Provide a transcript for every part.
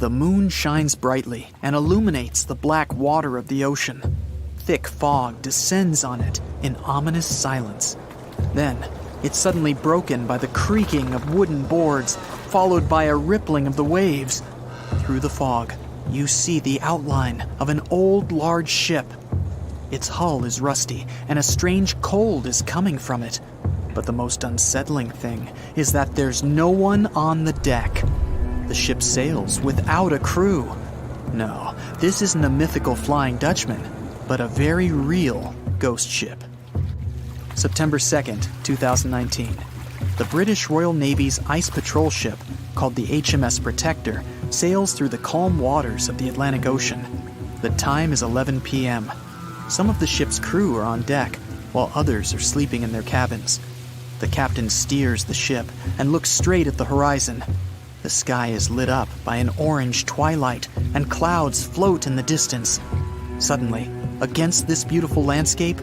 The moon shines brightly and illuminates the black water of the ocean. Thick fog descends on it in ominous silence. Then, it's suddenly broken by the creaking of wooden boards, followed by a rippling of the waves. Through the fog, you see the outline of an old, large ship. Its hull is rusty, and a strange cold is coming from it. But the most unsettling thing is that there's no one on the deck. The ship sails without a crew. No, this isn't a mythical Flying Dutchman, but a very real ghost ship. September 2nd, 2019. The British Royal Navy's ice patrol ship, called the HMS Protector, sails through the calm waters of the Atlantic Ocean. The time is 11 p.m. Some of the ship's crew are on deck, while others are sleeping in their cabins. The captain steers the ship and looks straight at the horizon. The sky is lit up by an orange twilight, and clouds float in the distance. Suddenly, against this beautiful landscape,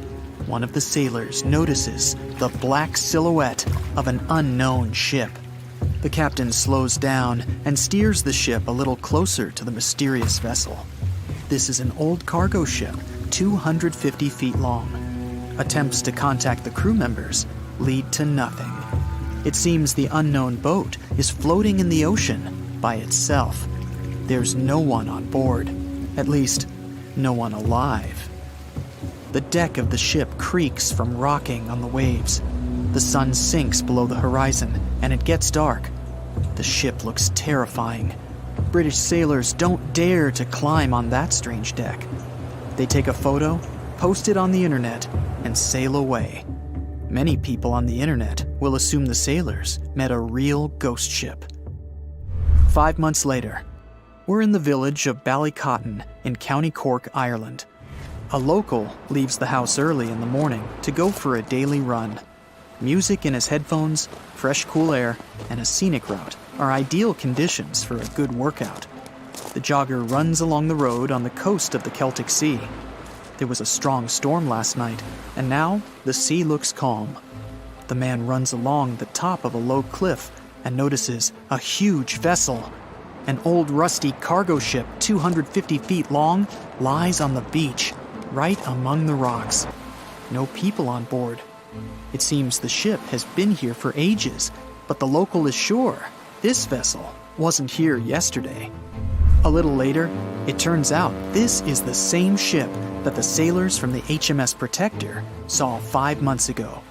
one of the sailors notices the black silhouette of an unknown ship. The captain slows down and steers the ship a little closer to the mysterious vessel. This is an old cargo ship, 250 feet long. Attempts to contact the crew members lead to nothing. It seems the unknown boat is floating in the ocean by itself. There's no one on board, at least, no one alive. The deck of the ship creaks from rocking on the waves. The sun sinks below the horizon, and it gets dark. The ship looks terrifying. British sailors don't dare to climb on that strange deck. They take a photo, post it on the internet, and sail away. Many people on the internet will assume the sailors met a real ghost ship. 5 months later, we're in the village of Ballycotton in County Cork, Ireland. A local leaves the house early in the morning to go for a daily run. Music in his headphones, fresh cool air, and a scenic route are ideal conditions for a good workout. The jogger runs along the road on the coast of the Celtic Sea. There was a strong storm last night, and now the sea looks calm. The man runs along the top of a low cliff and notices a huge vessel. An old rusty cargo ship 250 feet long lies on the beach, right among the rocks. No people on board. It seems the ship has been here for ages, but the local is sure this vessel wasn't here yesterday. A little later, it turns out this is the same ship that the sailors from the HMS Protector saw 5 months ago,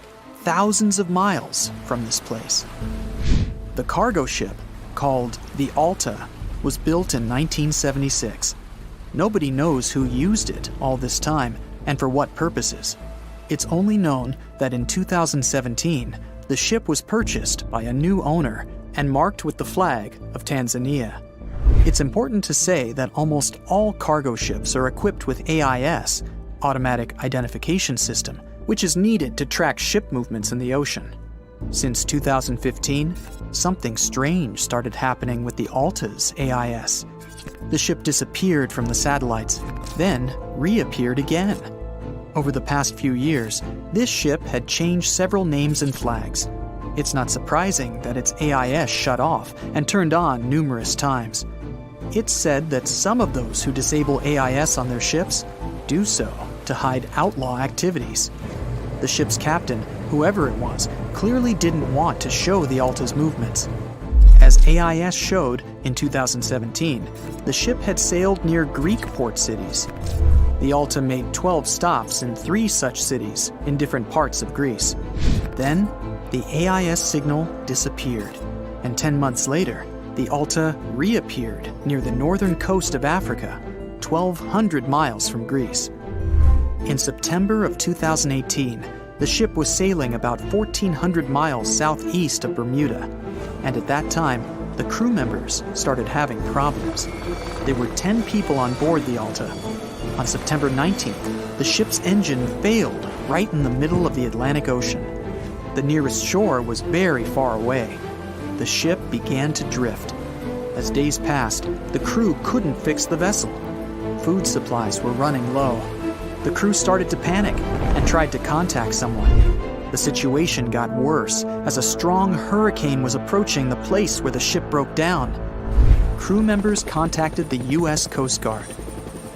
thousands of miles from this place. The cargo ship, called the Alta, was built in 1976. Nobody knows who used it all this time and for what purposes. It's only known that in 2017, the ship was purchased by a new owner and marked with the flag of Tanzania. It's important to say that almost all cargo ships are equipped with AIS, Automatic Identification System, which is needed to track ship movements in the ocean. Since 2015, something strange started happening with the Alta's AIS. The ship disappeared from the satellites, then reappeared again. Over the past few years, this ship had changed several names and flags. It's not surprising that its AIS shut off and turned on numerous times. It's said that some of those who disable AIS on their ships do so to hide outlaw activities. The ship's captain, whoever it was, clearly didn't want to show the Alta's movements. As AIS showed in 2017, the ship had sailed near Greek port cities. The Alta made 12 stops in 3 such cities in different parts of Greece. Then, the AIS signal disappeared, and 10 months later, the Alta reappeared near the northern coast of Africa, 1,200 miles from Greece. In September of 2018, the ship was sailing about 1,400 miles southeast of Bermuda, and at that time, the crew members started having problems. There were 10 people on board the Alta. On September 19th, the ship's engine failed right in the middle of the Atlantic Ocean. The nearest shore was very far away. The ship began to drift. As days passed, the crew couldn't fix the vessel. Food supplies were running low. The crew started to panic and tried to contact someone. The situation got worse as a strong hurricane was approaching the place where the ship broke down. crew members contacted the U.S. Coast Guard.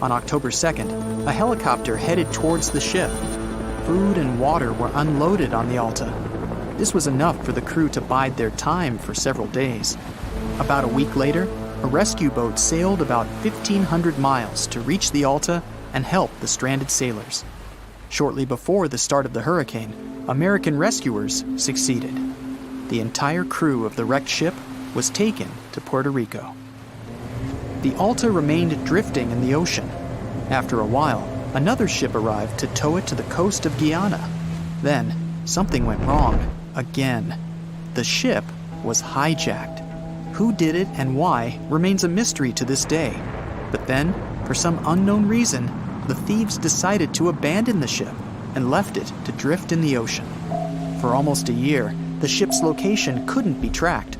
On October 2nd, a helicopter headed towards the ship. Food and water were unloaded on the Alta. This was enough for the crew to bide their time for several days. About a week later, a rescue boat sailed about 1,500 miles to reach the Alta and help the stranded sailors. Shortly before the start of the hurricane, American rescuers succeeded. The entire crew of the wrecked ship was taken to Puerto Rico. The Alta remained drifting in the ocean. After a while, another ship arrived to tow it to the coast of Guyana. Then, something went wrong again. The ship was hijacked. Who did it and why remains a mystery to this day. But then, for some unknown reason, the thieves decided to abandon the ship and left it to drift in the ocean. For almost a year, the ship's location couldn't be tracked.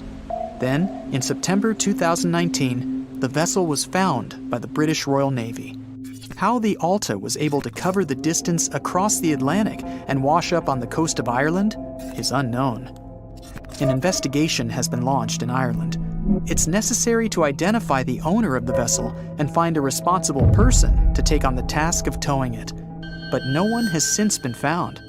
Then, in September 2019, the vessel was found by the British Royal Navy. How the Alta was able to cover the distance across the Atlantic and wash up on the coast of Ireland is unknown. An investigation has been launched in Ireland. It's necessary to identify the owner of the vessel and find a responsible person to take on the task of towing it. But no one has since been found.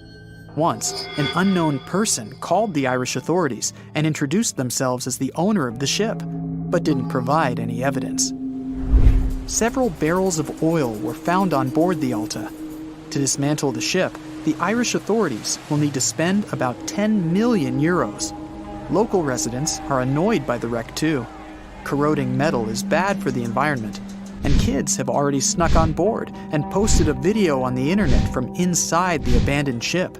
Once, an unknown person called the Irish authorities and introduced themselves as the owner of the ship, but didn't provide any evidence. Several barrels of oil were found on board the Alta. To dismantle the ship, the Irish authorities will need to spend about 10 million euros. Local residents are annoyed by the wreck too. Corroding metal is bad for the environment, and kids have already snuck on board and posted a video on the internet from inside the abandoned ship.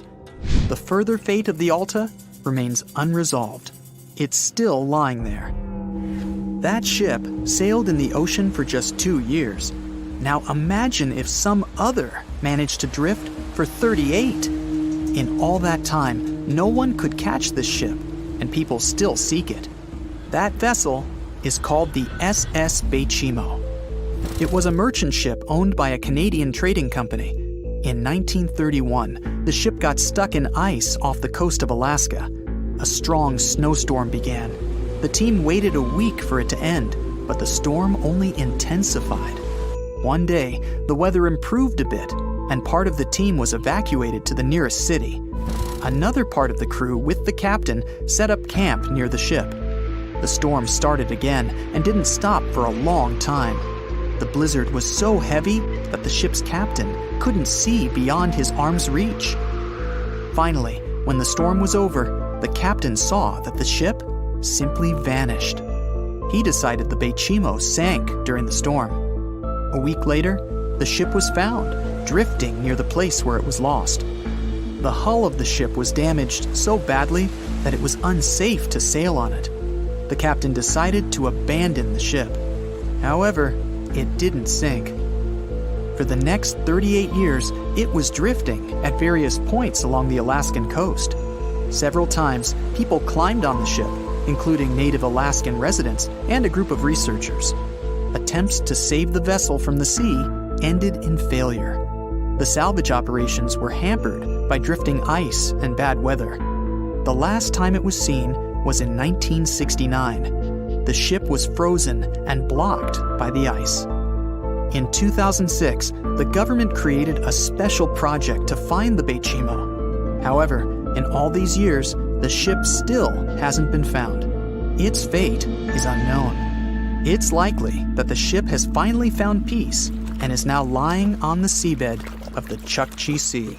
The further fate of the Alta remains unresolved. It's still lying there. That ship sailed in the ocean for just 2 years. Now imagine if some other managed to drift for 38. In all that time, no one could catch this ship, and people still seek it. That vessel is called the SS Bechimo. It was a merchant ship owned by a Canadian trading company. In 1931, the ship got stuck in ice off the coast of Alaska. A strong snowstorm began. The team waited a week for it to end, but the storm only intensified. One day, the weather improved a bit, and part of the team was evacuated to the nearest city. Another part of the crew, with the captain, set up camp near the ship. The storm started again and didn't stop for a long time. The blizzard was so heavy that the ship's captain couldn't see beyond his arm's reach. Finally, when the storm was over, the captain saw that the ship simply vanished. He decided the Bechimo sank during the storm. A week later, the ship was found, drifting near the place where it was lost. The hull of the ship was damaged so badly that it was unsafe to sail on it. The captain decided to abandon the ship. However, it didn't sink. For the next 38 years, it was drifting at various points along the Alaskan coast. Several times, people climbed on the ship, including native Alaskan residents and a group of researchers. Attempts to save the vessel from the sea ended in failure. The salvage operations were hampered by drifting ice and bad weather. The last time it was seen was in 1969. The ship was frozen and blocked by the ice. In 2006, the government created a special project to find the Bechimo. However, in all these years, the ship still hasn't been found. Its fate is unknown. It's likely that the ship has finally found peace and is now lying on the seabed of the Chukchi Sea.